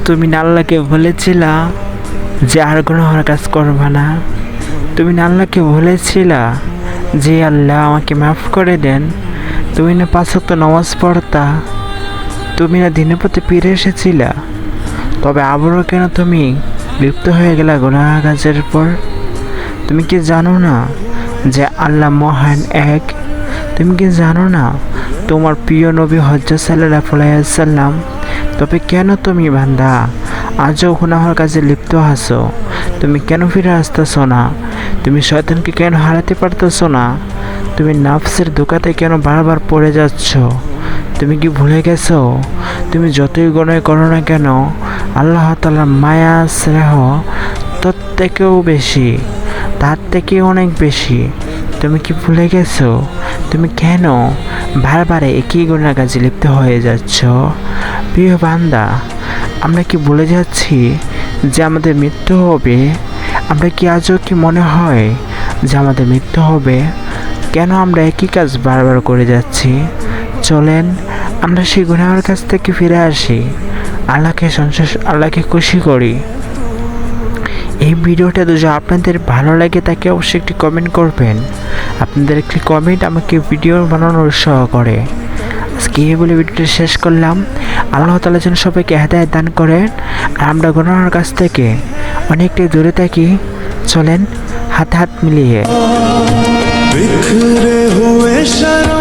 তুমি না আল্লাহকে বলেছিলা যে আর গুনাহের কাজ করবা না। তুমি না আল্লাহকে বলেছিলা যে আল্লাহ আমাকে মাফ করে দেন। তুমি না 5 ওয়াক্ত নামাজ পড়তা। তুমি না দিনের প্রতি ফিরে এসেছিলা। তবে আবারও কেন তুমি লিপ্ত হয়ে গেলা গুনাহ কাজের পর? তুমি কি জানো না যে আল্লাহ মহান এক? তুমি কি জানো না তোমার প্রিয় নবী হযরত সাল্লাল্লাহু আলাইহি ওয়াসাল্লাম? তবে কেন তুমি বান্দা আজও গুনাহের কাজে লিপ্ত আছো? তুমি কেন ফিরে আসতেছো না? তুমি শয়তানকে কেন হারাতে পারতেছো না? তুমি নাফসের ধোঁকাতে কেন বারবার পড়ে যাচ্ছ? তুমি কি ভুলে গেছো তুমি যতই গুনাহ করো না কেন আল্লাহ তাআলার মায়া স্নেহ তোর থেকেও বেশি, তার থেকে অনেক বেশি। তুমি কি ভুলে গেছো? তুমি কেন বারবার একই গুনাহ কাজে লিপ্ত হয়ে যাচ্ছ? প্রিয় বান্দা, আমরা কি ভুলে যাচ্ছি যে আমাদের মৃত্যু হবে? আমরা কি আজও কি মনে হয় যে আমাদের মৃত্যু হবে? কেন আমরা একই কাজ বারবার করে যাচ্ছি? চলেন আমরা সেই গুনাহের কাছ থেকে ফিরে আসি, আল্লাহকে খুশি করি। এই ভিডিওটা যদি আপনাদের ভালো লাগে তাকে অবশ্যই একটি কমেন্ট করবেন। আপনাদের একটি কমেন্ট আমাকে ভিডিও বানানোর উৎসাহ করে। আজকে এই বলে ভিডিওটা শেষ করলাম। আল্লাহ তাআলা যেন সবাইকে হেদায়েত দান করেন আর আমরা গুনাহের কাছ থেকে অনেকটাই দূরে থাকি। চলেন হাত হাত মিলিয়ে। बिखरे हुए शर